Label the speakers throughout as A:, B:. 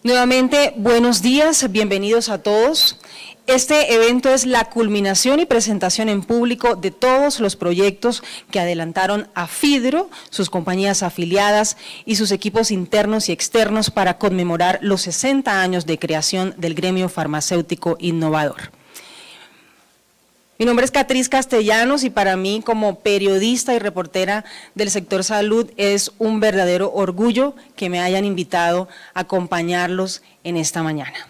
A: Nuevamente, buenos días, bienvenidos a todos. Este evento es la culminación y presentación en público de todos los proyectos que adelantaron AFIDRO, sus compañías afiliadas y sus equipos internos y externos para conmemorar los 60 años de creación del gremio farmacéutico innovador. Mi nombre es Catriz Castellanos y para mí, como periodista y reportera del sector salud, es un verdadero orgullo que me hayan invitado a acompañarlos en esta mañana.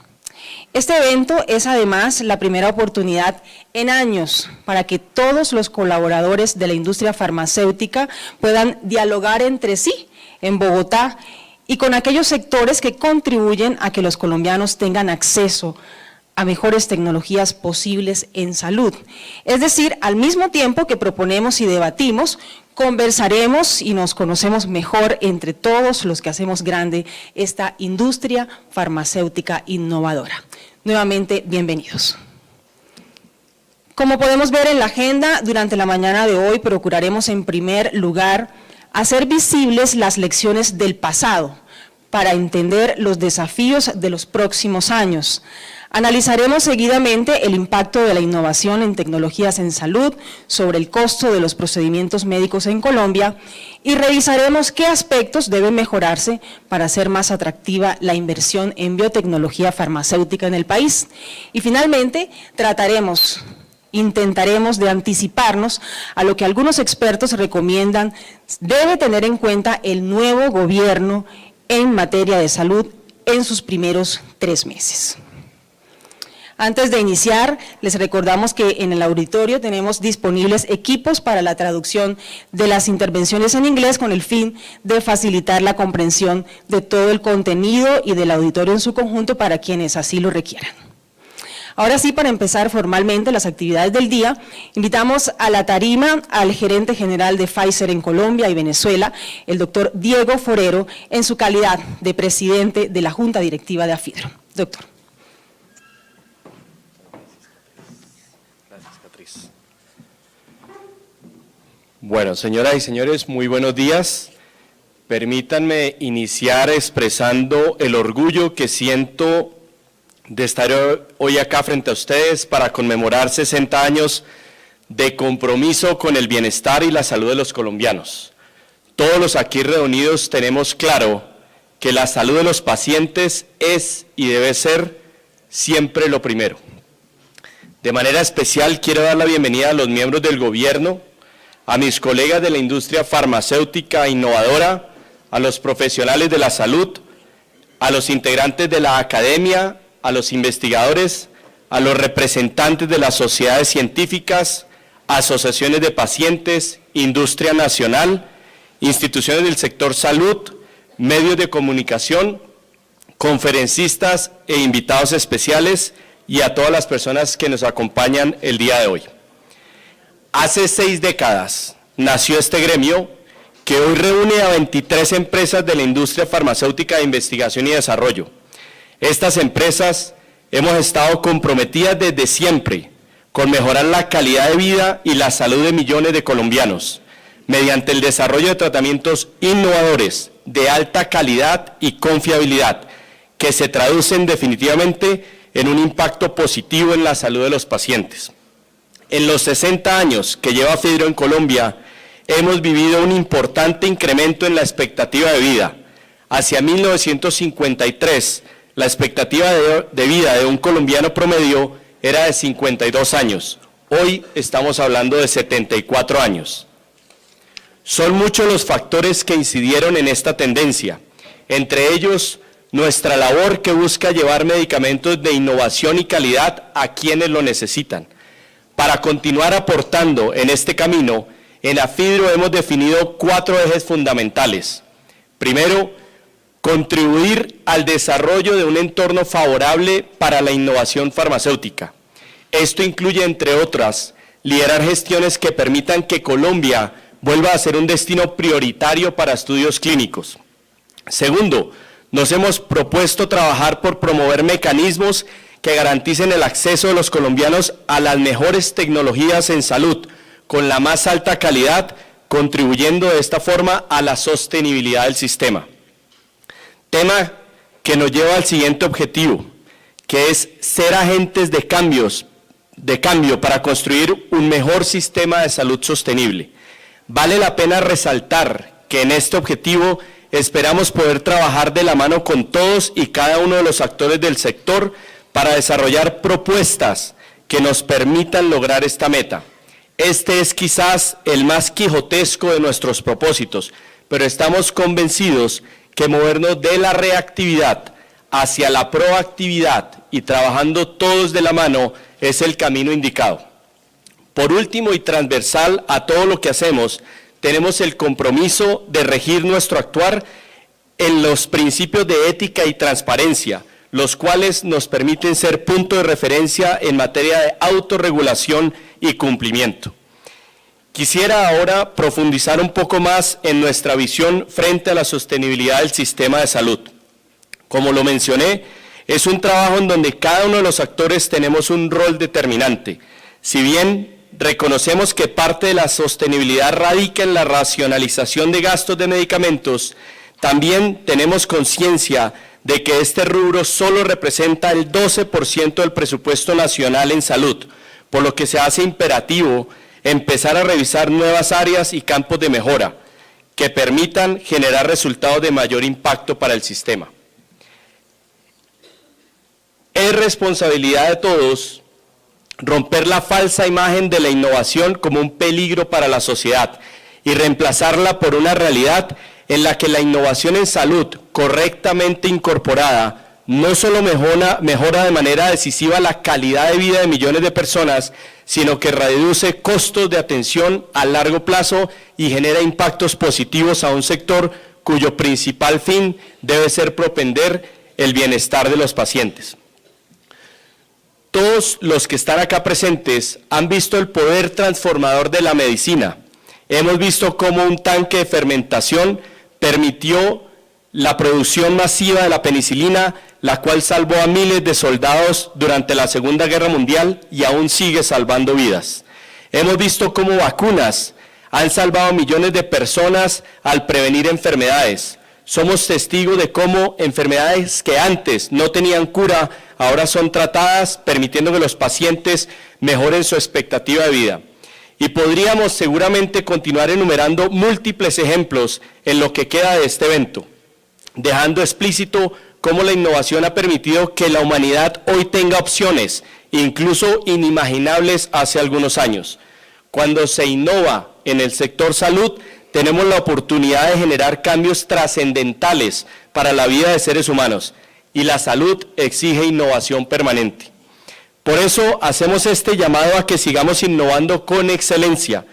A: Este evento es además la primera oportunidad en años para que todos los colaboradores de la industria farmacéutica puedan dialogar entre sí en Bogotá y con aquellos sectores que contribuyen a que los colombianos tengan acceso a mejores tecnologías posibles en salud. Es decir, al mismo tiempo que proponemos y debatimos, conversaremos y nos conocemos mejor entre todos los que hacemos grande esta industria farmacéutica innovadora. Nuevamente, bienvenidos. Como podemos ver en la agenda, durante la mañana de hoy procuraremos en primer lugar hacer visibles las lecciones del pasado para entender los desafíos de los próximos años. Analizaremos seguidamente el impacto de la innovación en tecnologías en salud sobre el costo de los procedimientos médicos en Colombia y revisaremos qué aspectos deben mejorarse para hacer más atractiva la inversión en biotecnología farmacéutica en el país. Y finalmente intentaremos de anticiparnos a lo que algunos expertos recomiendan debe tener en cuenta el nuevo gobierno en materia de salud en sus primeros 3 meses. Antes de iniciar, les recordamos que en el auditorio tenemos disponibles equipos para la traducción de las intervenciones en inglés con el fin de facilitar la comprensión de todo el contenido y del auditorio en su conjunto para quienes así lo requieran. Ahora sí, para empezar formalmente las actividades del día, invitamos a la tarima al gerente general de Pfizer en Colombia y Venezuela, el doctor Diego Forero, en su calidad de presidente de la Junta Directiva de AFIDRO. Doctor.
B: Bueno, señoras y señores, muy buenos días. Permítanme iniciar expresando el orgullo que siento de estar hoy acá frente a ustedes para conmemorar 60 años de compromiso con el bienestar y la salud de los colombianos. Todos los aquí reunidos tenemos claro que la salud de los pacientes es y debe ser siempre lo primero. De manera especial quiero dar la bienvenida a los miembros del gobierno, a mis colegas de la industria farmacéutica innovadora, a los profesionales de la salud, a los integrantes de la academia, a los investigadores, a los representantes de las sociedades científicas, asociaciones de pacientes, industria nacional, instituciones del sector salud, medios de comunicación, conferencistas e invitados especiales y a todas las personas que nos acompañan el día de hoy. Hace 6 décadas nació este gremio que hoy reúne a 23 empresas de la industria farmacéutica de investigación y desarrollo. Estas empresas hemos estado comprometidas desde siempre con mejorar la calidad de vida y la salud de millones de colombianos mediante el desarrollo de tratamientos innovadores de alta calidad y confiabilidad que se traducen definitivamente en un impacto positivo en la salud de los pacientes. En los 60 años que lleva AFIDRO en Colombia, hemos vivido un importante incremento en la expectativa de vida. Hacia 1953, la expectativa de vida de un colombiano promedio era de 52 años. Hoy estamos hablando de 74 años. Son muchos los factores que incidieron en esta tendencia, entre ellos nuestra labor que busca llevar medicamentos de innovación y calidad a quienes lo necesitan. Para continuar aportando en este camino, en AFIDRO hemos definido 4 ejes fundamentales. Primero, contribuir al desarrollo de un entorno favorable para la innovación farmacéutica. Esto incluye, entre otras, liderar gestiones que permitan que Colombia vuelva a ser un destino prioritario para estudios clínicos. Segundo, nos hemos propuesto trabajar por promover mecanismos que garanticen el acceso de los colombianos a las mejores tecnologías en salud, con la más alta calidad, contribuyendo de esta forma a la sostenibilidad del sistema. Tema que nos lleva al siguiente objetivo, que es ser agentes de cambio para construir un mejor sistema de salud sostenible. Vale la pena resaltar que en este objetivo esperamos poder trabajar de la mano con todos y cada uno de los actores del sector para desarrollar propuestas que nos permitan lograr esta meta. Este es quizás el más quijotesco de nuestros propósitos, pero estamos convencidos que movernos de la reactividad hacia la proactividad y trabajando todos de la mano es el camino indicado. Por último y transversal a todo lo que hacemos, tenemos el compromiso de regir nuestro actuar en los principios de ética y transparencia, los cuales nos permiten ser punto de referencia en materia de autorregulación y cumplimiento. Quisiera ahora profundizar un poco más en nuestra visión frente a la sostenibilidad del sistema de salud. Como lo mencioné, es un trabajo en donde cada uno de los actores tenemos un rol determinante. Si bien reconocemos que parte de la sostenibilidad radica en la racionalización de gastos de medicamentos, también tenemos conciencia de que este rubro solo representa el 12% del presupuesto nacional en salud, por lo que se hace imperativo empezar a revisar nuevas áreas y campos de mejora que permitan generar resultados de mayor impacto para el sistema. Es responsabilidad de todos romper la falsa imagen de la innovación como un peligro para la sociedad y reemplazarla por una realidad en la que la innovación en salud correctamente incorporada no solo mejora de manera decisiva la calidad de vida de millones de personas, sino que reduce costos de atención a largo plazo y genera impactos positivos a un sector cuyo principal fin debe ser propender el bienestar de los pacientes. Todos los que están acá presentes han visto el poder transformador de la medicina. Hemos visto cómo un tanque de fermentación permitió la producción masiva de la penicilina, la cual salvó a miles de soldados durante la Segunda Guerra Mundial y aún sigue salvando vidas. Hemos visto cómo vacunas han salvado a millones de personas al prevenir enfermedades. Somos testigos de cómo enfermedades que antes no tenían cura, ahora son tratadas, permitiendo que los pacientes mejoren su expectativa de vida. Y podríamos seguramente continuar enumerando múltiples ejemplos en lo que queda de este evento, dejando explícito cómo la innovación ha permitido que la humanidad hoy tenga opciones, incluso inimaginables hace algunos años. Cuando se innova en el sector salud, tenemos la oportunidad de generar cambios trascendentales para la vida de seres humanos, y la salud exige innovación permanente. Por eso hacemos este llamado a que sigamos innovando con excelencia.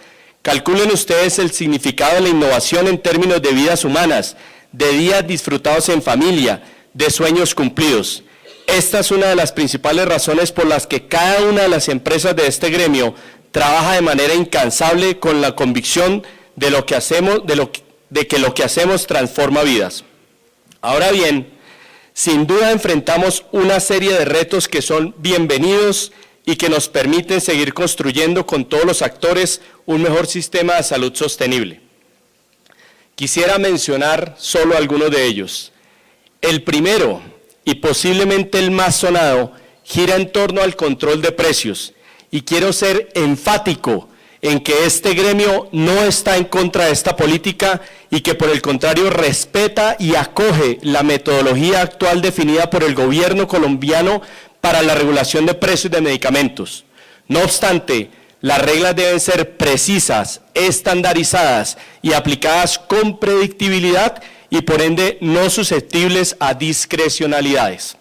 B: Calculen ustedes el significado de la innovación en términos de vidas humanas, de días disfrutados en familia, de sueños cumplidos. Esta es una de las principales razones por las que cada una de las empresas de este gremio trabaja de manera incansable con la convicción de que lo que hacemos transforma vidas. Ahora bien, sin duda enfrentamos una serie de retos que son bienvenidos y que nos permiten seguir construyendo con todos los actores un mejor sistema de salud sostenible. Quisiera mencionar solo algunos de ellos. El primero, y posiblemente el más sonado, gira en torno al control de precios, y quiero ser enfático en que este gremio no está en contra de esta política y que por el contrario respeta y acoge la metodología actual definida por el gobierno colombiano para la regulación de precios de medicamentos. No obstante, las reglas deben ser precisas, estandarizadas y aplicadas con predictibilidad y por ende no susceptibles a discrecionalidades.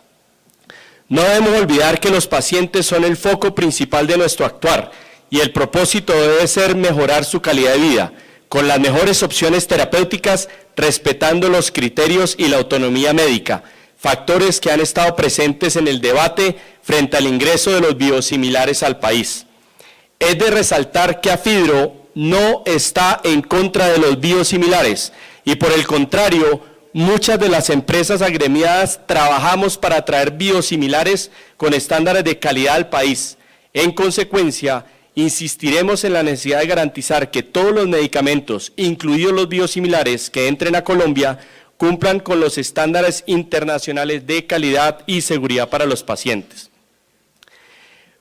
B: No debemos olvidar que los pacientes son el foco principal de nuestro actuar y el propósito debe ser mejorar su calidad de vida, con las mejores opciones terapéuticas, respetando los criterios y la autonomía médica, factores que han estado presentes en el debate frente al ingreso de los biosimilares al país. Es de resaltar que AFIDRO no está en contra de los biosimilares y por el contrario, muchas de las empresas agremiadas trabajamos para atraer biosimilares con estándares de calidad al país. En consecuencia, insistiremos en la necesidad de garantizar que todos los medicamentos, incluidos los biosimilares que entren a Colombia, cumplan con los estándares internacionales de calidad y seguridad para los pacientes.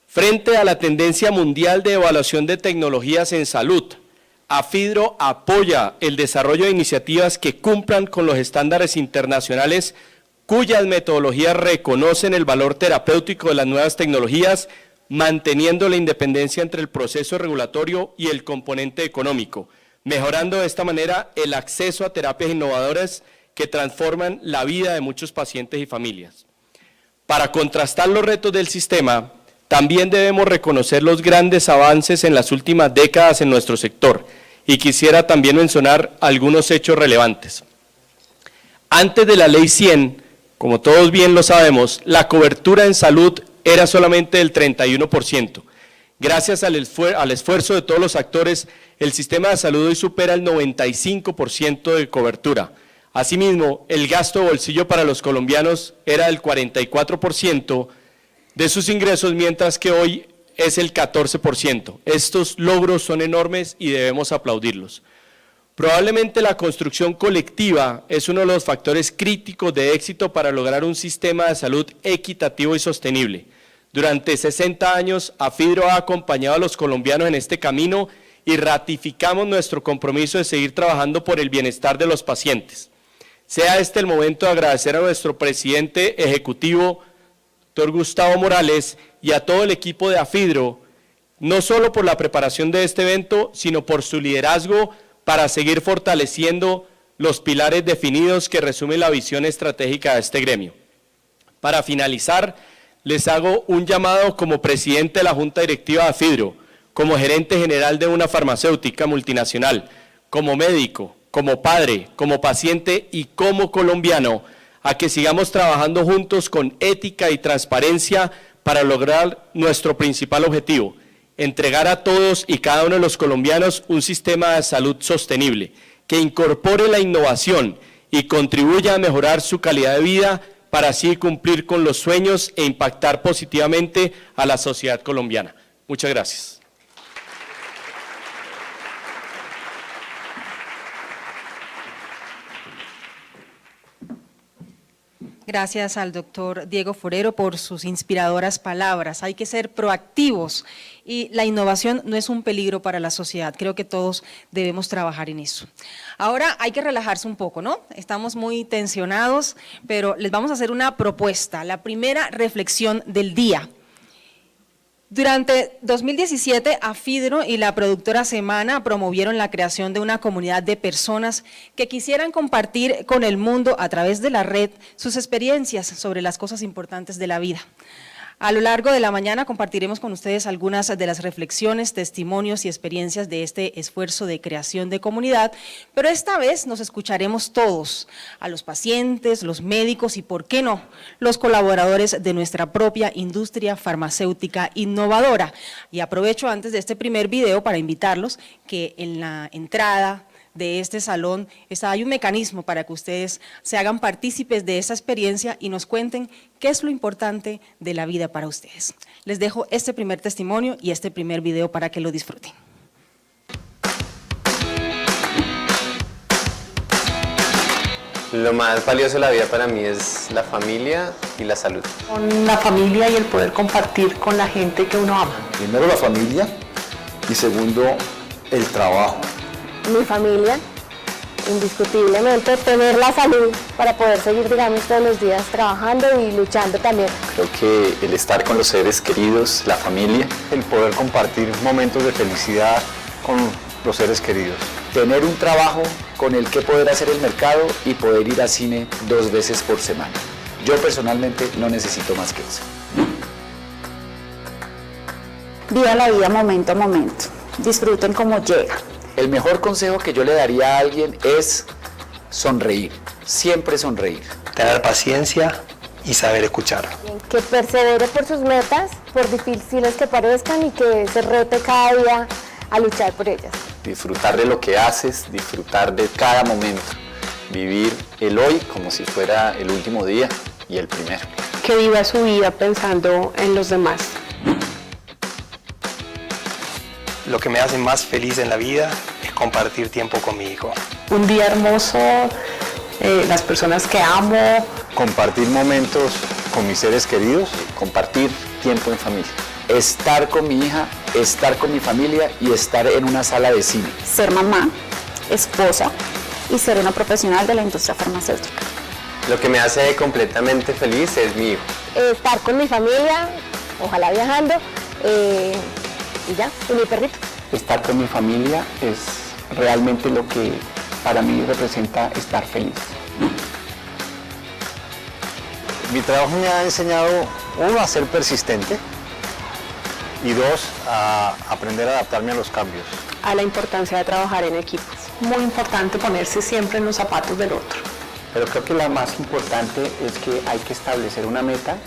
B: Frente a la tendencia mundial de evaluación de tecnologías en salud, AFIDRO apoya el desarrollo de iniciativas que cumplan con los estándares internacionales cuyas metodologías reconocen el valor terapéutico de las nuevas tecnologías, manteniendo la independencia entre el proceso regulatorio y el componente económico, mejorando de esta manera el acceso a terapias innovadoras que transforman la vida de muchos pacientes y familias. Para contrastar los retos del sistema, también debemos reconocer los grandes avances en las últimas décadas en nuestro sector, y quisiera también mencionar algunos hechos relevantes. Antes de la Ley 100, como todos bien lo sabemos, la cobertura en salud era solamente del 31%. Gracias al esfuerzo de todos los actores, el sistema de salud hoy supera el 95% de cobertura. Asimismo, el gasto de bolsillo para los colombianos era del 44% de sus ingresos, mientras que hoy es el 14%. Estos logros son enormes y debemos aplaudirlos. Probablemente la construcción colectiva es uno de los factores críticos de éxito para lograr un sistema de salud equitativo y sostenible. Durante 60 años, AFIDRO ha acompañado a los colombianos en este camino y ratificamos nuestro compromiso de seguir trabajando por el bienestar de los pacientes. Sea este el momento de agradecer a nuestro presidente ejecutivo, doctor Gustavo Morales, y a todo el equipo de AFIDRO, no solo por la preparación de este evento, sino por su liderazgo para seguir fortaleciendo los pilares definidos que resumen la visión estratégica de este gremio. Para finalizar, les hago un llamado como presidente de la Junta Directiva de AFIDRO, como gerente general de una farmacéutica multinacional, como médico, como padre, como paciente y como colombiano, a que sigamos trabajando juntos con ética y transparencia para lograr nuestro principal objetivo: entregar a todos y cada uno de los colombianos un sistema de salud sostenible, que incorpore la innovación y contribuya a mejorar su calidad de vida para así cumplir con los sueños e impactar positivamente a la sociedad colombiana. Muchas gracias.
A: Gracias al doctor Diego Forero por sus inspiradoras palabras. Hay que ser proactivos y la innovación no es un peligro para la sociedad. Creo que todos debemos trabajar en eso. Ahora hay que relajarse un poco, ¿no? Estamos muy tensionados, pero les vamos a hacer una propuesta, la primera reflexión del día. Durante 2017, AFIDRO y la productora Semana promovieron la creación de una comunidad de personas que quisieran compartir con el mundo a través de la red sus experiencias sobre las cosas importantes de la vida. A lo largo de la mañana compartiremos con ustedes algunas de las reflexiones, testimonios y experiencias de este esfuerzo de creación de comunidad, pero esta vez nos escucharemos todos, a los pacientes, los médicos y, ¿por qué no?, los colaboradores de nuestra propia industria farmacéutica innovadora. Y aprovecho antes de este primer video para invitarlos que en la entrada de este salón hay un mecanismo para que ustedes se hagan partícipes de esa experiencia y nos cuenten qué es lo importante de la vida para ustedes. Les dejo este primer testimonio y este primer video para que lo disfruten.
C: Lo más valioso de la vida para mí es la familia y la salud.
D: Con la familia y el poder compartir con la gente que uno ama.
E: Primero la familia y segundo el trabajo.
F: Mi familia, indiscutiblemente, tener la salud para poder seguir, digamos, todos los días trabajando y luchando también.
E: Creo que el estar con los seres queridos, la familia, el poder compartir momentos de felicidad con los seres queridos. Tener un trabajo con el que poder hacer el mercado y poder ir al cine 2 veces por semana. Yo personalmente no necesito más que eso.
G: Viva la vida momento a momento. Disfruten como llega.
E: El mejor consejo que yo le daría a alguien es sonreír, siempre sonreír.
H: Tener paciencia y saber escuchar.
F: Que persevere por sus metas, por difíciles que parezcan, y que se rete cada día a luchar por ellas.
E: Disfrutar de lo que haces, disfrutar de cada momento. Vivir el hoy como si fuera el último día y el primero.
D: Que viva su vida pensando en los demás.
H: Lo que me hace más feliz en la vida es compartir tiempo con mi hijo.
D: Un día hermoso las personas que amo.
E: Compartir momentos con mis seres queridos, compartir tiempo en familia. Estar con mi hija, estar con mi familia y estar en una sala de cine.
G: Ser mamá, esposa y ser una profesional de la industria farmacéutica.
C: Lo que me hace completamente feliz es mi hijo.
F: Estar con mi familia, ojalá viajando, y ya, y mi perrito.
I: Estar con mi familia es realmente lo que para mí representa estar feliz.
E: Mi trabajo me ha enseñado, uno, a ser persistente y dos, a aprender a adaptarme a los cambios.
D: A la importancia de trabajar en equipos. Muy importante ponerse siempre en los zapatos del otro.
I: Pero creo que la más importante es que hay que establecer una meta,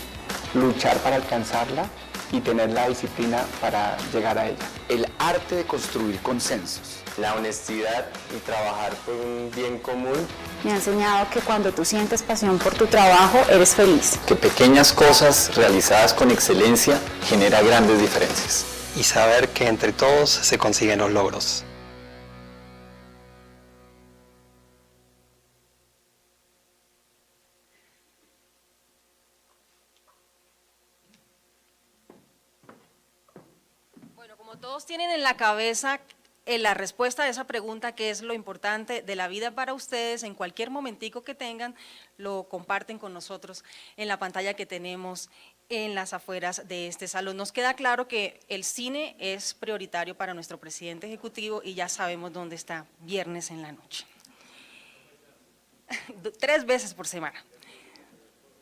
I: luchar para alcanzarla y tener la disciplina para llegar a ella.
E: El arte de construir consensos.
C: La honestidad y trabajar por un bien común.
G: Me ha enseñado que cuando tú sientes pasión por tu trabajo, eres feliz.
E: Que pequeñas cosas realizadas con excelencia genera grandes diferencias.
H: Y saber que entre todos se consiguen los logros.
A: Bueno, como todos tienen en la cabeza la respuesta a esa pregunta, que es lo importante de la vida para ustedes, en cualquier momentico que tengan, lo comparten con nosotros en la pantalla que tenemos en las afueras de este salón. Nos queda claro que el cine es prioritario para nuestro presidente ejecutivo y ya sabemos dónde está, viernes en la noche. 3 veces por semana.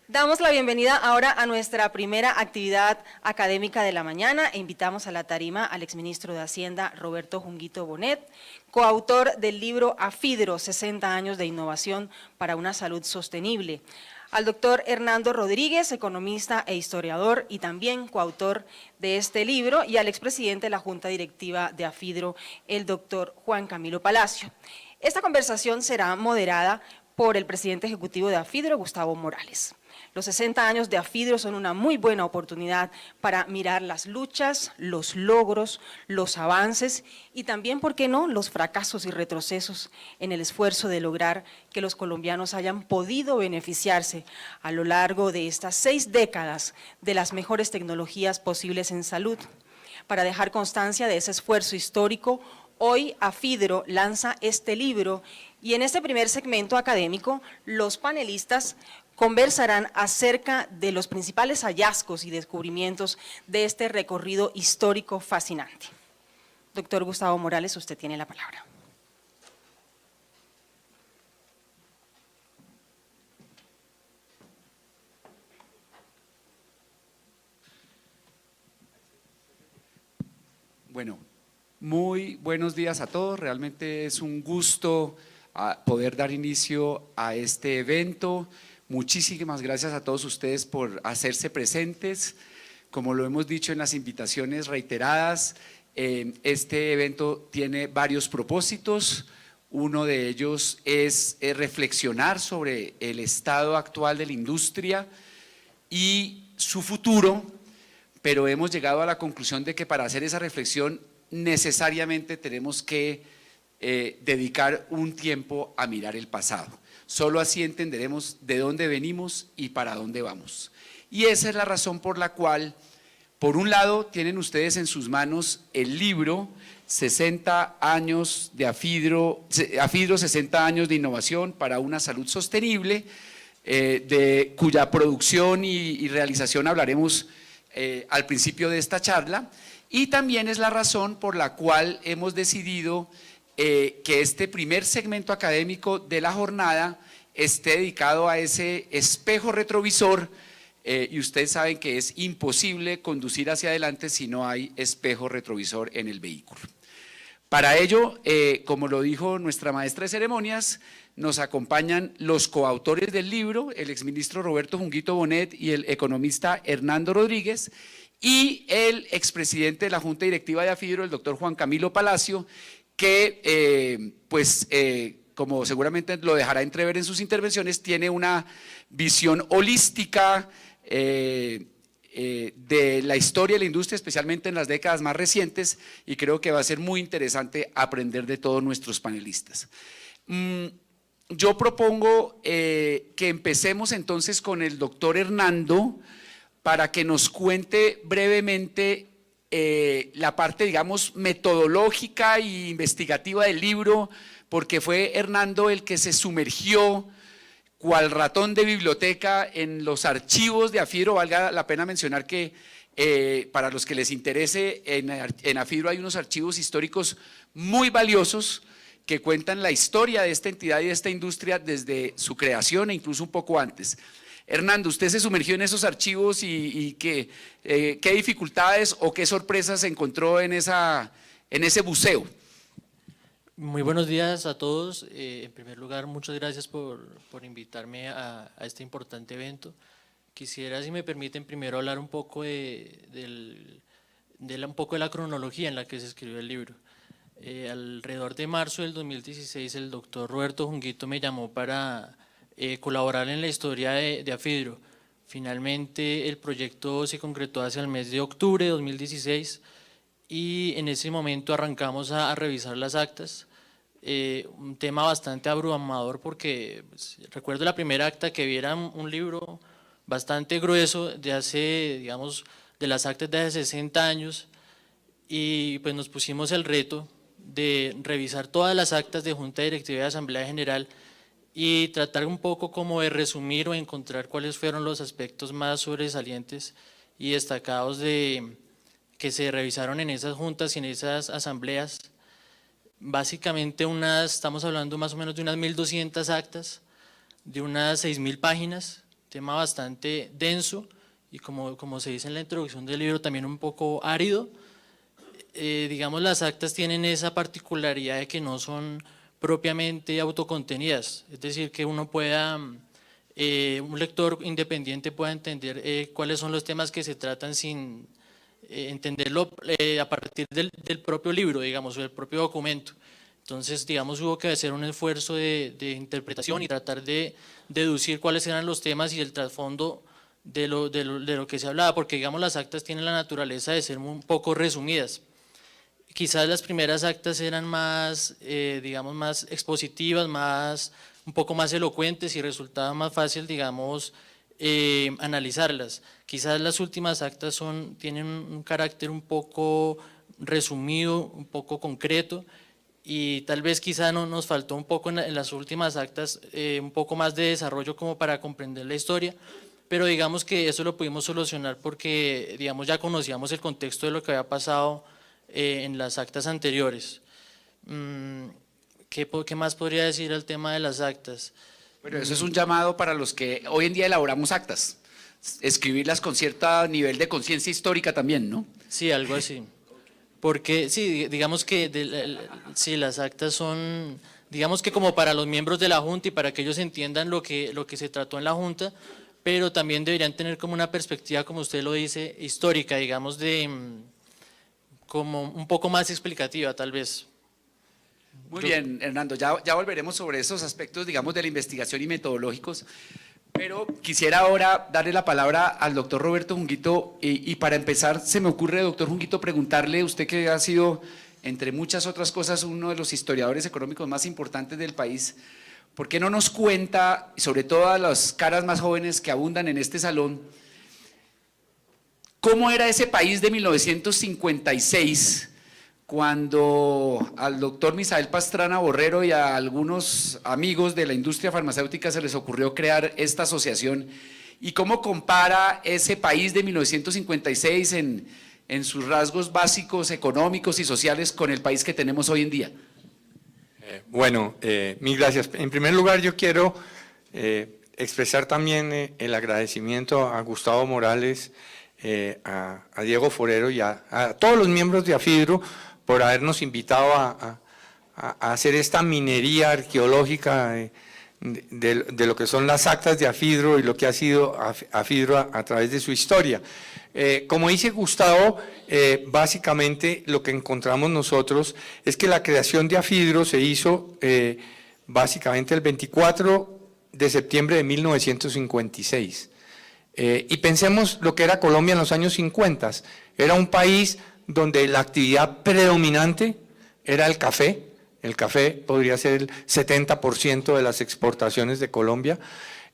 A: Damos la bienvenida ahora a nuestra primera actividad académica de la mañana e invitamos a la tarima al exministro de Hacienda, Roberto Junguito Bonet, coautor del libro AFIDRO, 60 años de innovación para una salud sostenible, al doctor Hernando Rodríguez, economista e historiador y también coautor de este libro, y al expresidente de la Junta Directiva de AFIDRO, el doctor Juan Camilo Palacio. Esta conversación será moderada por el presidente ejecutivo de AFIDRO, Gustavo Morales. Los 60 años de AFIDRO son una muy buena oportunidad para mirar las luchas, los logros, los avances y también, ¿por qué no?, los fracasos y retrocesos en el esfuerzo de lograr que los colombianos hayan podido beneficiarse a lo largo de estas 6 décadas de las mejores tecnologías posibles en salud. Para dejar constancia de ese esfuerzo histórico, hoy AFIDRO lanza este libro y en este primer segmento académico los panelistas conversarán acerca de los principales hallazgos y descubrimientos de este recorrido histórico fascinante. Doctor Gustavo Morales, usted tiene la palabra.
J: Bueno, muy buenos días a todos. Realmente es un gusto poder dar inicio a este evento. Muchísimas gracias a todos ustedes por hacerse presentes. Como lo hemos dicho en las invitaciones reiteradas, este evento tiene varios propósitos. Uno de ellos es reflexionar sobre el estado actual de la industria y su futuro, pero hemos llegado a la conclusión de que para hacer esa reflexión necesariamente tenemos que dedicar un tiempo a mirar el pasado. Solo así entenderemos de dónde venimos y para dónde vamos. Y esa es la razón por la cual, por un lado, tienen ustedes en sus manos el libro 60 años de AFIDRO, 60 años de innovación para una salud sostenible, de cuya producción y realización hablaremos al principio de esta charla, y también es la razón por la cual hemos decidido que este primer segmento académico de la jornada esté dedicado a ese espejo retrovisor, y ustedes saben que es imposible conducir hacia adelante si no hay espejo retrovisor en el vehículo. Para ello, como lo dijo nuestra maestra de ceremonias, nos acompañan los coautores del libro, el exministro Roberto Junguito Bonet y el economista Hernando Rodríguez, y el expresidente de la Junta Directiva de AFIDRO, el doctor Juan Camilo Palacio, que como seguramente lo dejará entrever en sus intervenciones, tiene una visión holística de la historia de la industria, especialmente en las décadas más recientes, y creo que va a ser muy interesante aprender de todos nuestros panelistas. yo propongo que empecemos entonces con el doctor Hernando para que nos cuente brevemente la parte, digamos, metodológica e investigativa del libro, porque fue Hernando el que se sumergió cual ratón de biblioteca en los archivos de AFIDRO. Valga la pena mencionar que para los que les interese, en AFIDRO hay unos archivos históricos muy valiosos que cuentan la historia de esta entidad y de esta industria desde su creación e incluso un poco antes. Hernando, usted se sumergió en esos archivos y ¿qué dificultades o qué sorpresas encontró en ese buceo?
K: Muy buenos días a todos. En primer lugar, muchas gracias por invitarme a este importante evento. Quisiera, si me permiten, primero hablar un poco de la cronología en la que se escribió el libro. Alrededor de marzo del 2016, el doctor Roberto Junguito me llamó para colaborar en la historia de AFIDRO. Finalmente, el proyecto se concretó hacia el mes de octubre de 2016 y en ese momento arrancamos a revisar las actas. Un tema bastante abrumador porque pues, recuerdo la primera acta que vi era un libro bastante grueso de hace, digamos, de las actas de hace 60 años y pues nos pusimos el reto de revisar todas las actas de Junta Directiva y Asamblea General y tratar un poco como de resumir o encontrar cuáles fueron los aspectos más sobresalientes y destacados que se revisaron en esas juntas y en esas asambleas. Básicamente estamos hablando más o menos de unas 1.200 actas, de unas 6.000 páginas, tema bastante denso y como se dice en la introducción del libro también un poco árido. Digamos, las actas tienen esa particularidad de que no son propiamente autocontenidas, es decir, que uno pueda, un lector independiente pueda entender cuáles son los temas que se tratan sin entenderlo a partir del propio libro, digamos, o del propio documento. Entonces, digamos, hubo que hacer un esfuerzo de interpretación y tratar de deducir cuáles eran los temas y el trasfondo de lo que se hablaba, porque, digamos, las actas tienen la naturaleza de ser un poco resumidas. Quizás las primeras actas eran más, digamos, más expositivas, un poco más elocuentes y resultaba más fácil, digamos, analizarlas. Quizás las últimas actas tienen un carácter un poco resumido, un poco concreto y tal vez quizá nos faltó un poco en las últimas actas un poco más de desarrollo como para comprender la historia, pero digamos que eso lo pudimos solucionar porque, digamos, ya conocíamos el contexto de lo que había pasado en las actas anteriores. ¿Qué más podría decir al tema de las actas?
J: Bueno, eso es un llamado para los que hoy en día elaboramos actas, escribirlas con cierto nivel de conciencia histórica también, ¿no?
K: Sí, algo así. Porque sí, digamos que sí, las actas son, digamos que como para los miembros de la Junta y para que ellos entiendan lo que se trató en la Junta, pero también deberían tener como una perspectiva, como usted lo dice, histórica, digamos, como un poco más explicativa tal vez.
J: Muy bien, Hernando, ya volveremos sobre esos aspectos, digamos, de la investigación y metodológicos, pero quisiera ahora darle la palabra al doctor Roberto Junguito y para empezar se me ocurre, doctor Junguito, preguntarle, usted que ha sido, entre muchas otras cosas, uno de los historiadores económicos más importantes del país, ¿por qué no nos cuenta, sobre todo a las caras más jóvenes que abundan en este salón, cómo era ese país de 1956 cuando al doctor Misael Pastrana Borrero y a algunos amigos de la industria farmacéutica se les ocurrió crear esta asociación? ¿Y cómo compara ese país de 1956 en sus rasgos básicos, económicos y sociales con el país que tenemos hoy en día?
L: Bueno, mil gracias. En primer lugar, yo quiero expresar también el agradecimiento a Gustavo Morales, a Diego Forero y a todos los miembros de AFIDRO por habernos invitado a hacer esta minería arqueológica de lo que son las actas de AFIDRO y lo que ha sido AFIDRO a través de su historia. Como dice Gustavo, básicamente lo que encontramos nosotros es que la creación de AFIDRO se hizo básicamente el 24 de septiembre de 1956. Y pensemos lo que era Colombia en los años 50, era un país donde la actividad predominante era el café, El café podría ser el 70% de las exportaciones de Colombia.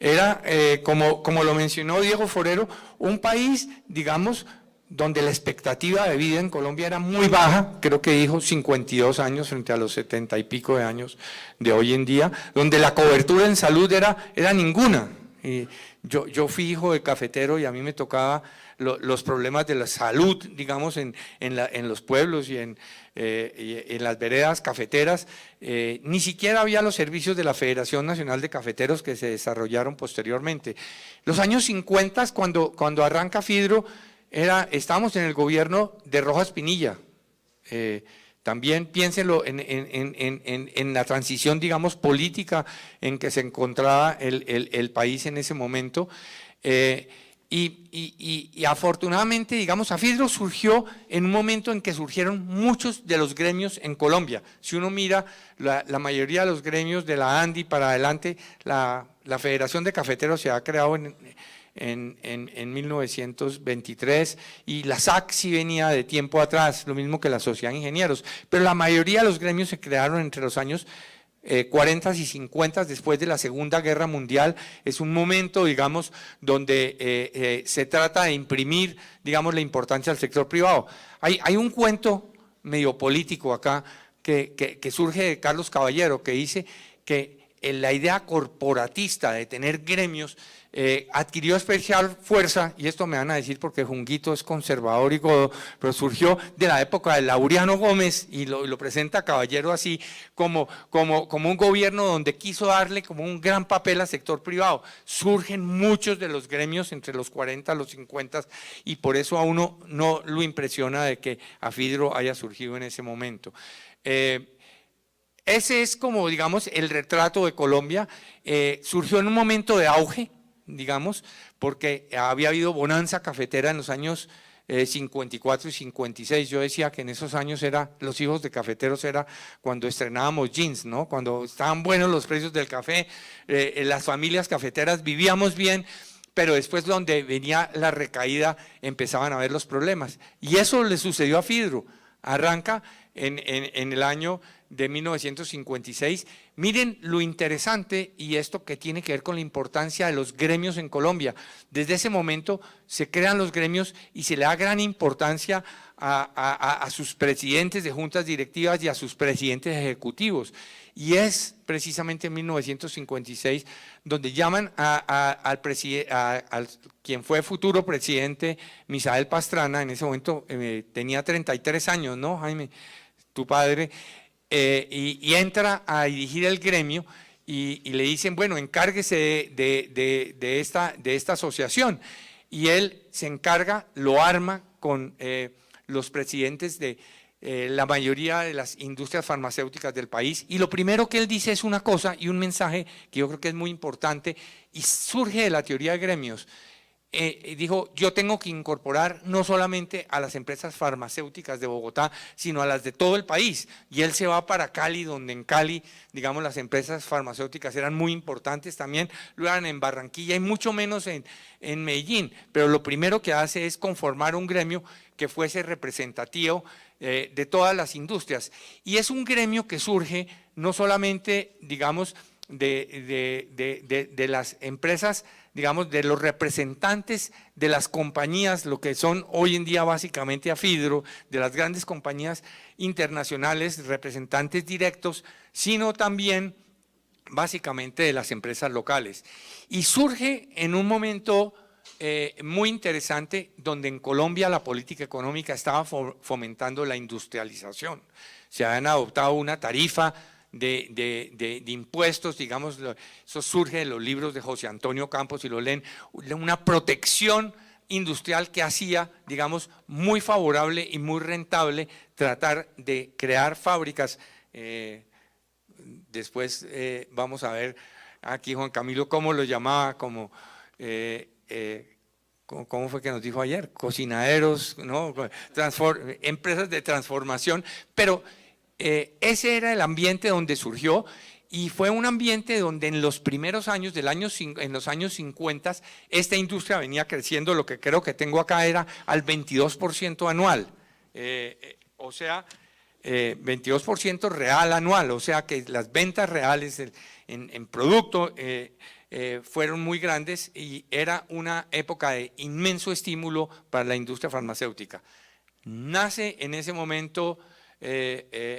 L: Era, como lo mencionó Diego Forero, un país, digamos, donde la expectativa de vida en Colombia era muy baja, creo que dijo 52 años frente a los 70 y pico de años de hoy en día, donde la cobertura en salud era ninguna. Y yo fui hijo de cafetero y a mí me tocaba los problemas de la salud, digamos, en los pueblos y en las veredas cafeteras. Ni siquiera había los servicios de la Federación Nacional de Cafeteros que se desarrollaron posteriormente. Los años 50, cuando arranca Fidro, estábamos en el gobierno de Rojas Pinilla. También piénsenlo en la transición, digamos, política en que se encontraba el país en ese momento. Y afortunadamente, digamos, Afidro surgió en un momento en que surgieron muchos de los gremios en Colombia. Si uno mira la mayoría de los gremios de la ANDI para adelante, la Federación de Cafeteros se ha creado en 1923 y la SAC sí venía de tiempo atrás, lo mismo que la Sociedad de Ingenieros, pero la mayoría de los gremios se crearon entre los años 40 y 50 después de la Segunda Guerra Mundial. Es un momento, digamos, donde se trata de imprimir, digamos, la importancia del sector privado. Hay un cuento medio político acá que surge de Carlos Caballero, que dice que la idea corporatista de tener gremios adquirió especial fuerza, y esto me van a decir porque Junguito es conservador y godo, pero surgió de la época de Laureano Gómez y lo presenta Caballero así como un gobierno donde quiso darle como un gran papel al sector privado. Surgen muchos de los gremios entre los 40 y los 50 y por eso a uno no lo impresiona de que Afidro haya surgido en ese momento. Ese es como, digamos, el retrato de Colombia. Surgió en un momento de auge, digamos, porque había habido bonanza cafetera en los años 54 y 56. Yo decía que en esos años los hijos de cafeteros era cuando estrenábamos jeans, ¿no? Cuando estaban buenos los precios del café, las familias cafeteras vivíamos bien, pero después donde venía la recaída empezaban a ver los problemas. Y eso le sucedió a Fidro. Arranca en el año de 1956. Miren lo interesante y esto que tiene que ver con la importancia de los gremios en Colombia. Desde ese momento se crean los gremios y se le da gran importancia a sus presidentes de juntas directivas y a sus presidentes ejecutivos. Y es precisamente en 1956 donde llaman al quien fue futuro presidente, Misael Pastrana. En ese momento tenía 33 años, ¿no, Jaime? Tu padre. Y entra a dirigir el gremio y le dicen, bueno, encárguese de esta asociación. Y él se encarga, lo arma con los presidentes de la mayoría de las industrias farmacéuticas del país, y lo primero que él dice es una cosa y un mensaje que yo creo que es muy importante y surge de la teoría de gremios. Dijo, yo tengo que incorporar no solamente a las empresas farmacéuticas de Bogotá, sino a las de todo el país. Y él se va para Cali, donde en Cali, digamos, las empresas farmacéuticas eran muy importantes también, lo eran en Barranquilla y mucho menos en Medellín. Pero lo primero que hace es conformar un gremio que fuese representativo de todas las industrias. Y es un gremio que surge no solamente, digamos, de las empresas, digamos, de los representantes de las compañías, lo que son hoy en día básicamente Afidro, de las grandes compañías internacionales, representantes directos, sino también básicamente de las empresas locales. Y surge en un momento muy interesante donde en Colombia la política económica estaba fomentando la industrialización. Se habían adoptado una tarifa de impuestos, digamos, eso surge de los libros de José Antonio Campos y lo leen, una protección industrial que hacía, digamos, muy favorable y muy rentable tratar de crear fábricas. Después vamos a ver aquí Juan Camilo cómo lo llamaba, como ¿cómo fue que nos dijo ayer? Cocinaderos, ¿no? Empresas de transformación, pero ese era el ambiente donde surgió y fue un ambiente donde en los primeros años, en los años 50, esta industria venía creciendo, lo que creo que tengo acá era al 22% anual. O sea, 22% real anual, o sea que las ventas reales en producto fueron muy grandes y era una época de inmenso estímulo para la industria farmacéutica. Nace en ese momento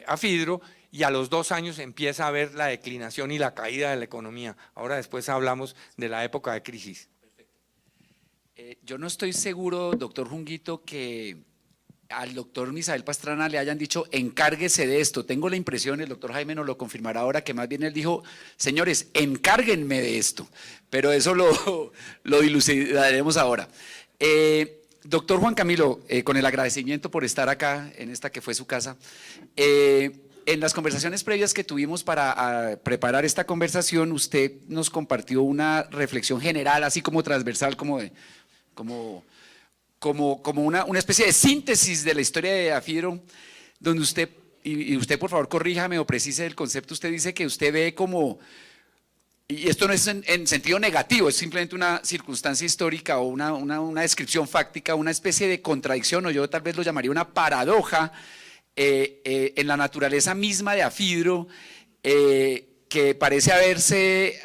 L: Afidro y a los 2 años empieza a ver la declinación y la caída de la economía. Ahora después hablamos de la época de crisis.
J: Yo no estoy seguro, doctor Junguito, que al doctor Misael Pastrana le hayan dicho encárguese de esto. Tengo la impresión, el doctor Jaime nos lo confirmará ahora, que más bien él dijo, señores, encárguenme de esto, pero eso lo dilucidaremos ahora. Doctor Juan Camilo, con el agradecimiento por estar acá en esta que fue su casa, en las conversaciones previas que tuvimos para preparar esta conversación, usted nos compartió una reflexión general, así como transversal, como una especie de síntesis de la historia de Afidro, donde usted, y usted por favor corríjame o precise el concepto, usted dice que usted ve como, y esto no es en sentido negativo, es simplemente una circunstancia histórica o una descripción fáctica, una especie de contradicción, o yo tal vez lo llamaría una paradoja en la naturaleza misma de Afidro, que parece haberse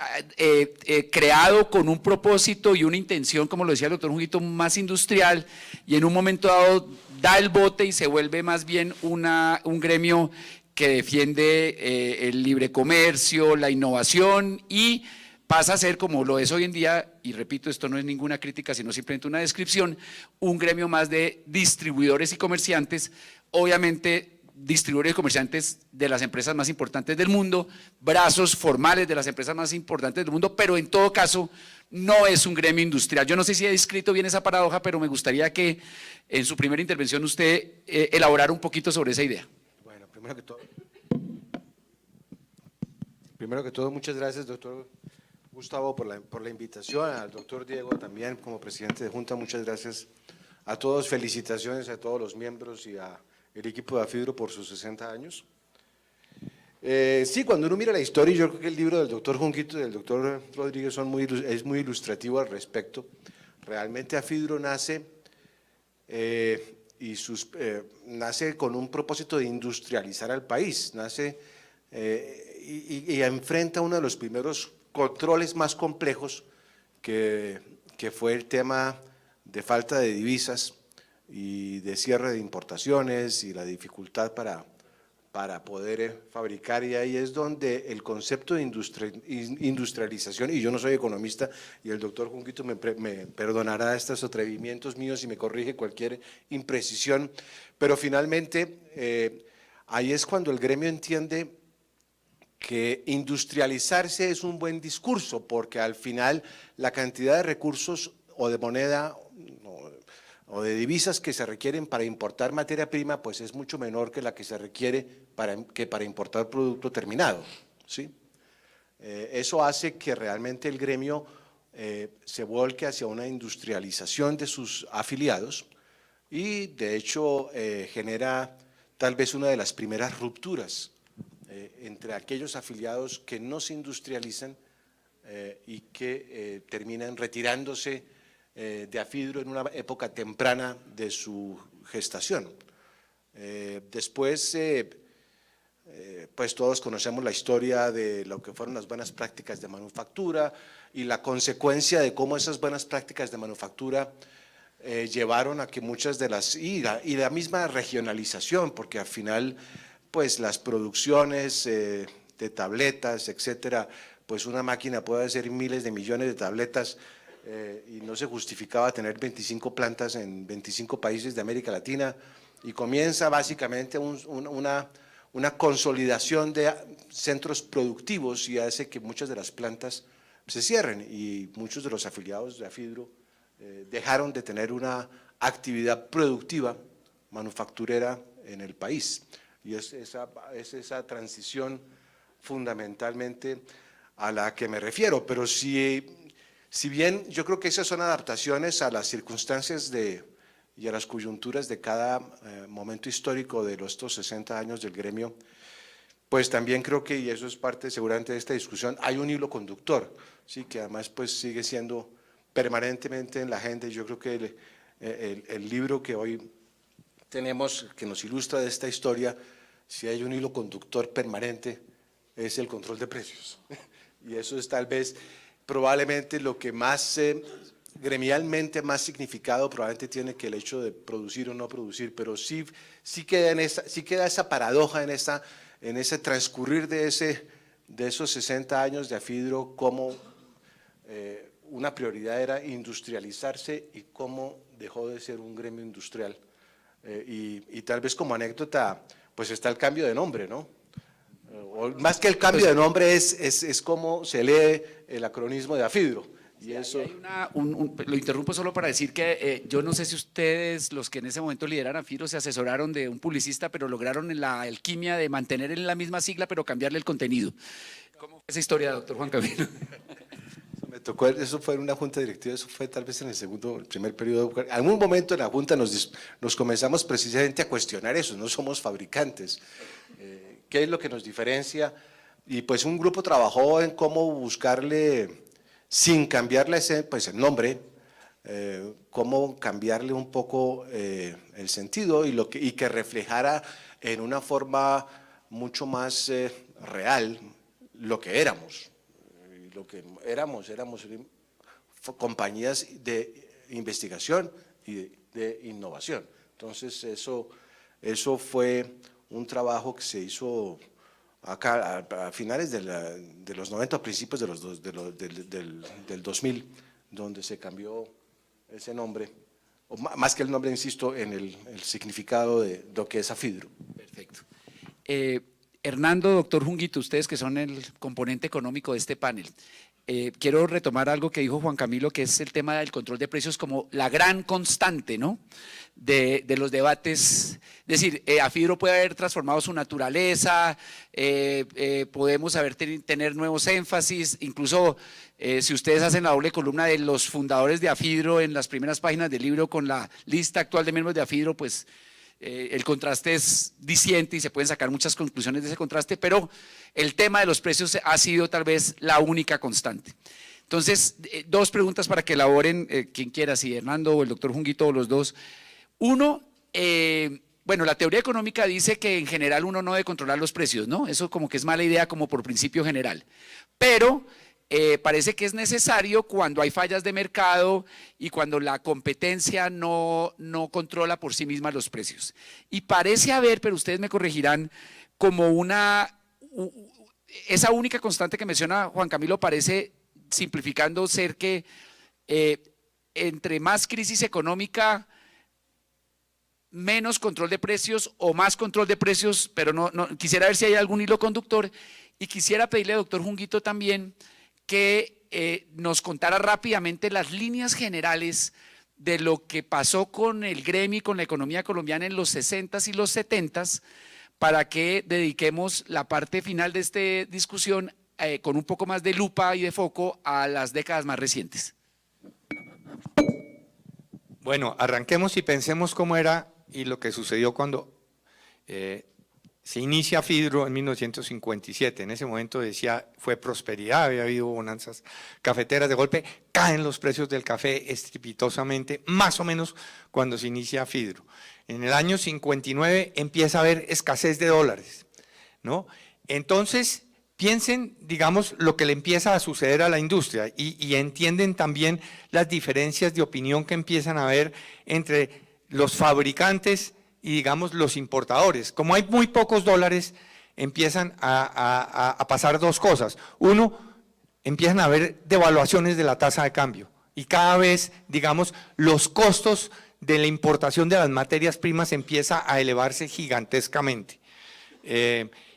J: creado con un propósito y una intención, como lo decía el doctor Junguito, más industrial, y en un momento dado da el bote y se vuelve más bien un gremio que defiende el libre comercio, la innovación, y pasa a ser, como lo es hoy en día, y repito, esto no es ninguna crítica, sino simplemente una descripción, un gremio más de distribuidores y comerciantes, obviamente distribuidores y comerciantes de las empresas más importantes del mundo, brazos formales de las empresas más importantes del mundo, pero en todo caso no es un gremio industrial. Yo no sé si he descrito bien esa paradoja, pero me gustaría que en su primera intervención usted elaborara un poquito sobre esa idea.
M: Bueno, primero que todo, muchas gracias, doctor Gustavo, por la invitación, al doctor Diego también como presidente de Junta, muchas gracias a todos, felicitaciones a todos los miembros y a el equipo de Afidro por sus 60 años. Sí, cuando uno mira la historia, yo creo que el libro del doctor Junguito y del doctor Rodríguez es muy ilustrativo al respecto. Realmente Afidro nace, nace con un propósito de industrializar al país, nace y enfrenta uno de los primeros controles más complejos que fue el tema de falta de divisas y de cierre de importaciones y la dificultad para poder fabricar, y ahí es donde el concepto de industrialización, y yo no soy economista y el doctor Junguito me perdonará estos atrevimientos míos y me corrige cualquier imprecisión, pero finalmente ahí es cuando el gremio entiende que industrializarse es un buen discurso, porque al final la cantidad de recursos o de moneda o de divisas que se requieren para importar materia prima, pues es mucho menor que la que se requiere para importar producto terminado, ¿sí? Eso hace que realmente el gremio se volque hacia una industrialización de sus afiliados y de hecho genera tal vez una de las primeras rupturas entre aquellos afiliados que no se industrializan y que terminan retirándose de Afidro en una época temprana de su gestación. Después, pues todos conocemos la historia de lo que fueron las buenas prácticas de manufactura y la consecuencia de cómo esas buenas prácticas de manufactura llevaron a que muchas de las, y la misma regionalización, porque al final, pues las producciones de tabletas, etcétera, pues una máquina puede hacer miles de millones de tabletas, y no se justificaba tener 25 plantas en 25 países de América Latina, y comienza básicamente una consolidación de centros productivos y hace que muchas de las plantas se cierren y muchos de los afiliados de Afidro dejaron de tener una actividad productiva manufacturera en el país, y es esa transición fundamentalmente a la que me refiero, pero si bien yo creo que esas son adaptaciones a las circunstancias y a las coyunturas de cada momento histórico de estos 60 años del gremio, pues también creo que, y eso es parte seguramente de esta discusión, hay un hilo conductor, ¿sí? Que además pues sigue siendo permanentemente en la agenda, y yo creo que el libro que hoy tenemos, que nos ilustra de esta historia, si hay un hilo conductor permanente, es el control de precios. Y eso es tal vez, probablemente lo que más, gremialmente más significado probablemente tiene que el hecho de producir o no producir, pero sí queda esa paradoja en ese transcurrir de esos 60 años de Afidro, cómo una prioridad era industrializarse y cómo dejó de ser un gremio industrial. Y tal vez como anécdota, pues está el cambio de nombre, ¿no? O más que el cambio de nombre es cómo se lee el acronismo de Afidro. Y eso...
J: Lo interrumpo solo para decir que yo no sé si ustedes, los que en ese momento lideran Afidro, se asesoraron de un publicista, pero lograron en la alquimia de mantener en la misma sigla, pero cambiarle el contenido. ¿Cómo fue esa historia, doctor Juan Camilo?
M: Me tocó, eso fue en una junta directiva, eso fue tal vez en el primer periodo. En algún momento en la junta nos comenzamos precisamente a cuestionar eso, no somos fabricantes. ¿Qué es lo que nos diferencia? Y pues un grupo trabajó en cómo buscarle, sin cambiarle pues el nombre, cómo cambiarle un poco el sentido y que reflejara en una forma mucho más real lo que éramos. Lo que éramos compañías de investigación y de innovación. Entonces eso fue un trabajo que se hizo acá a finales de los 90, a principios del 2000, donde se cambió ese nombre, o más que el nombre, insisto, en el significado de lo que es Afidro.
J: Perfecto. Hernando, doctor Junguito, ustedes que son el componente económico de este panel, quiero retomar algo que dijo Juan Camilo, que es el tema del control de precios como la gran constante, ¿no?, de los debates. Es decir, Afidro puede haber transformado su naturaleza, podemos tener nuevos énfasis, incluso si ustedes hacen la doble columna de los fundadores de Afidro en las primeras páginas del libro con la lista actual de miembros de Afidro, pues el contraste es diciente y se pueden sacar muchas conclusiones de ese contraste, pero el tema de los precios ha sido tal vez la única constante. Entonces, dos preguntas para que elaboren quien quiera, si Hernando o el doctor Junguito o los dos. Uno, bueno, la teoría económica dice que en general uno no debe controlar los precios, ¿no? Eso como que es mala idea como por principio general, pero parece que es necesario cuando hay fallas de mercado y cuando la competencia no controla por sí misma los precios. Y parece haber, pero ustedes me corregirán, como esa única constante que menciona Juan Camilo parece, simplificando, ser que entre más crisis económica, menos control de precios o más control de precios, pero no quisiera ver si hay algún hilo conductor. Y quisiera pedirle al doctor Junguito también que nos contara rápidamente las líneas generales de lo que pasó con el gremio y con la economía colombiana en los 60s y los 70s, para que dediquemos la parte final de esta discusión con un poco más de lupa y de foco a las décadas más recientes.
L: Bueno, arranquemos y pensemos cómo era y lo que sucedió cuando se inicia Afidro en 1957. En ese momento decía, fue prosperidad, había habido bonanzas cafeteras, de golpe caen los precios del café estrepitosamente, más o menos cuando se inicia Afidro. En el año 59 empieza a haber escasez de dólares, ¿no? Entonces, piensen, digamos, lo que le empieza a suceder a la industria y entienden también las diferencias de opinión que empiezan a haber entre los fabricantes y, digamos, los importadores. Como hay muy pocos dólares, empiezan a pasar dos cosas. Uno, empiezan a haber devaluaciones de la tasa de cambio y cada vez, digamos, los costos de la importación de las materias primas empieza a elevarse gigantescamente.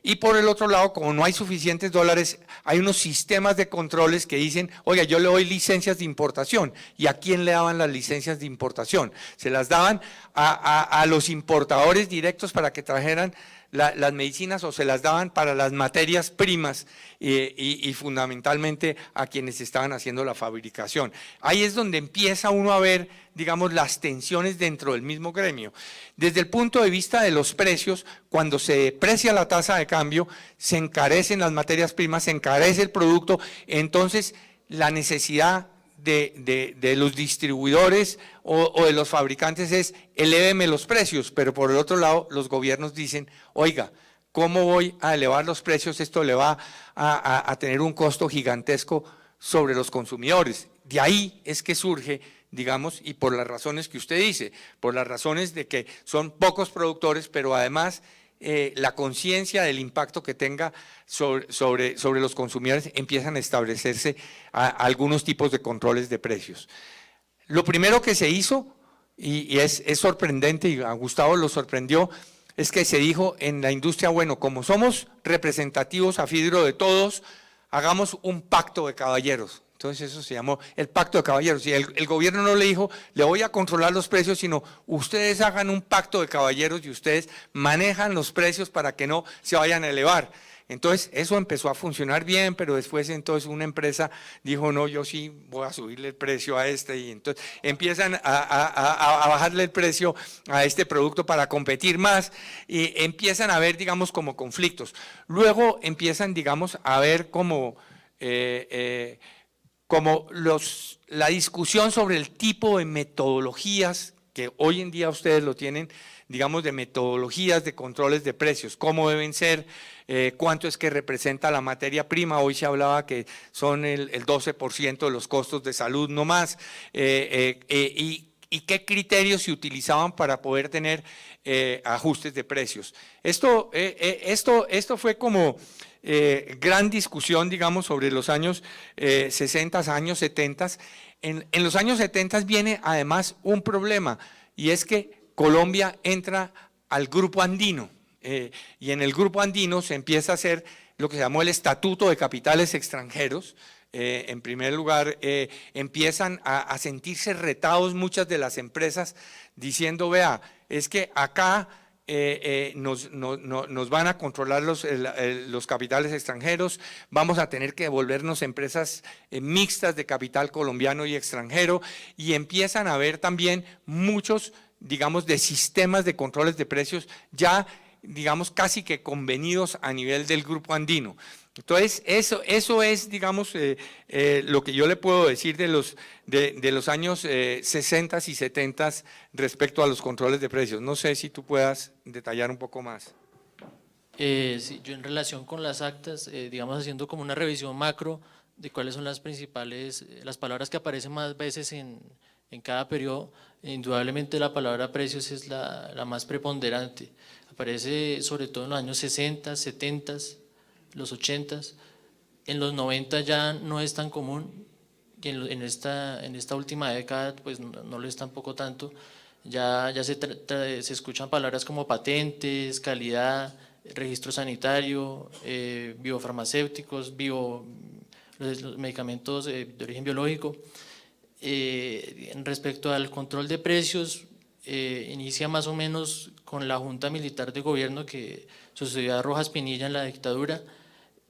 L: Y por el otro lado, como no hay suficientes dólares, hay unos sistemas de controles que dicen, oiga, yo le doy licencias de importación. ¿Y a quién le daban las licencias de importación? Se las daban a los importadores directos para que trajeran las medicinas, o se las daban para las materias primas y fundamentalmente a quienes estaban haciendo la fabricación. Ahí es donde empieza uno a ver, digamos, las tensiones dentro del mismo gremio. Desde el punto de vista de los precios, cuando se deprecia la tasa de cambio, se encarecen las materias primas, se encarece el producto, entonces la necesidad de los distribuidores o de los fabricantes es eléveme los precios, pero por el otro lado los gobiernos dicen, oiga, ¿cómo voy a elevar los precios? Esto le va a tener un costo gigantesco sobre los consumidores. De ahí es que surge, digamos, y por las razones que usted dice, por las razones de que son pocos productores, pero además la conciencia del impacto que tenga sobre los consumidores, empiezan a establecerse algunos tipos de controles de precios. Lo primero que se hizo, y es sorprendente, y a Gustavo lo sorprendió, es que se dijo en la industria, bueno, como somos representativos a Fidro de todos, hagamos un pacto de caballeros. Entonces eso se llamó el pacto de caballeros, y el gobierno no le dijo, le voy a controlar los precios, sino ustedes hagan un pacto de caballeros y ustedes manejan los precios para que no se vayan a elevar. Entonces eso empezó a funcionar bien, pero después entonces una empresa dijo, no, yo sí voy a subirle el precio a este, y entonces empiezan a bajarle el precio a este producto para competir más, y empiezan a haber, digamos, como conflictos. Luego empiezan, digamos, a ver como la discusión sobre el tipo de metodologías que hoy en día ustedes lo tienen, digamos, de metodologías de controles de precios, cómo deben ser, cuánto es que representa la materia prima. Hoy se hablaba que son el 12% de los costos de salud no más, y qué criterios se utilizaban para poder tener ajustes de precios. Esto fue como gran discusión, digamos, sobre los años 60, años 70. En los años 70 viene además un problema, y es que Colombia entra al grupo andino, y en el grupo andino se empieza a hacer lo que se llamó el Estatuto de Capitales Extranjeros. En primer lugar, empiezan a sentirse retados muchas de las empresas diciendo, vea, es que acá nos van a controlar los capitales extranjeros, vamos a tener que volvernos empresas mixtas de capital colombiano y extranjero, y empiezan a haber también muchos, digamos, de sistemas de controles de precios ya, digamos, casi que convenidos a nivel del grupo andino. Entonces, eso es, digamos, lo que yo le puedo decir de los años 60 y 70 respecto a los controles de precios. No sé si tú puedas detallar un poco más.
K: Sí, yo en relación con las actas, digamos, haciendo como una revisión macro de cuáles son las principales, las palabras que aparecen más veces en cada periodo, indudablemente la palabra precios es la más preponderante. Aparece sobre todo en los años 60, 70, los 80, en los 90 ya no es tan común, y en esta última década pues no lo es tampoco tanto. Ya se escuchan palabras como patentes, calidad, registro sanitario, biofarmacéuticos, los medicamentos de origen biológico. Respecto al control de precios, inicia más o menos con la Junta Militar de Gobierno que sucedió a Rojas Pinilla en la dictadura,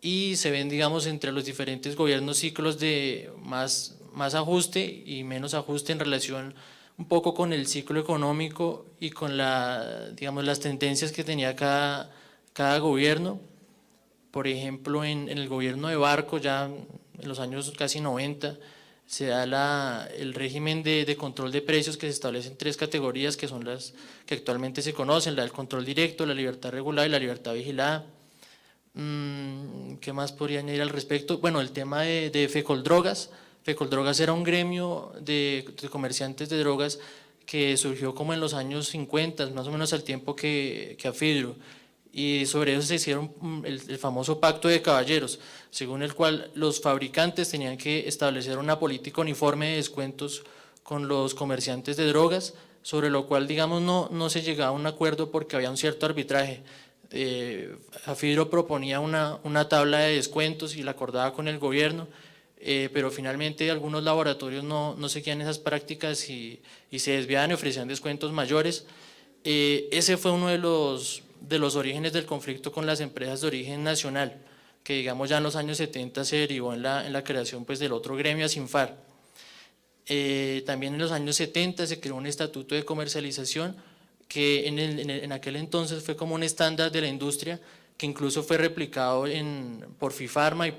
K: y se ven, digamos, entre los diferentes gobiernos ciclos de más ajuste y menos ajuste en relación un poco con el ciclo económico y con digamos, las tendencias que tenía cada gobierno. Por ejemplo, en el gobierno de Barco, ya en los años casi 90, se da el régimen de control de precios, que se establecen 3 categorías, que son las que actualmente se conocen: la del control directo, la libertad regulada y la libertad vigilada. ¿Qué más podría añadir al respecto? Bueno, el tema de Fecoldrogas. Fecoldrogas era un gremio de comerciantes de drogas que surgió como en los años 50, más o menos al tiempo que Afidro, y sobre eso se hicieron el famoso pacto de caballeros, según el cual los fabricantes tenían que establecer una política uniforme de descuentos con los comerciantes de drogas, sobre lo cual, digamos, no se llegaba a un acuerdo porque había un cierto arbitraje. Afidro proponía una tabla de descuentos y la acordaba con el gobierno, pero finalmente algunos laboratorios no seguían esas prácticas y se desviaban y ofrecían descuentos mayores. Ese fue uno de los orígenes del conflicto con las empresas de origen nacional, que digamos ya en los años 70 se derivó en la creación pues del otro gremio, Asinfar. También en los años 70 se creó un estatuto de comercialización que en aquel entonces fue como un estándar de la industria, que incluso fue replicado por Fifarma y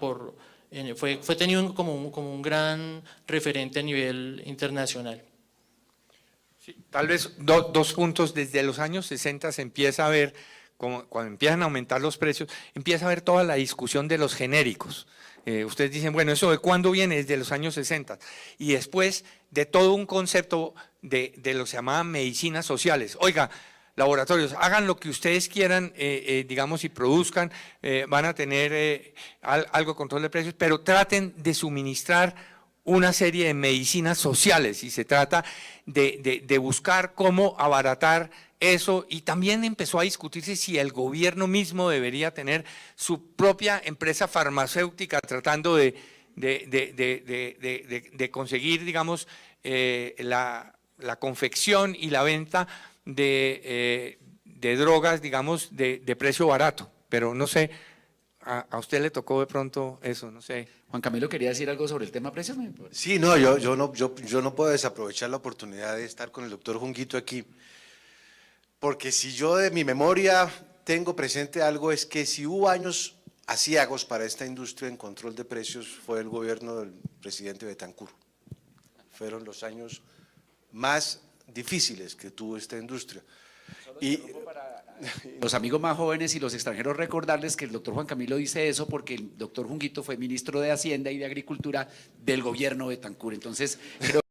K: fue tenido como un gran referente a nivel internacional.
L: Sí, tal vez dos puntos. Desde los años 60 se empieza a ver cuando empiezan a aumentar los precios, empieza a haber toda la discusión de los genéricos. Ustedes dicen, bueno, ¿eso de cuándo viene? Desde los años 60. Y después de todo un concepto de lo que se llamaban medicinas sociales. Oiga, laboratorios, hagan lo que ustedes quieran, digamos, y produzcan, van a tener algo de control de precios, pero traten de suministrar una serie de medicinas sociales y se trata de buscar cómo abaratar eso, y también empezó a discutirse si el gobierno mismo debería tener su propia empresa farmacéutica tratando de conseguir, digamos, la confección y la venta de drogas, digamos, de precio barato, pero no sé, a usted le tocó de pronto eso, no sé.
N: Juan Camilo quería decir algo sobre el tema precios.
M: Sí, no, yo no puedo desaprovechar la oportunidad de estar con el doctor Junguito aquí, porque si yo de mi memoria tengo presente algo, es que si hubo años aciagos para esta industria en control de precios fue el gobierno del presidente Betancur. Fueron los años más difíciles que tuvo esta industria. Y
N: los amigos más jóvenes y los extranjeros, recordarles que el doctor Juan Camilo dice eso porque el doctor Junguito fue ministro de Hacienda y de Agricultura del gobierno de Betancur. Entonces, creo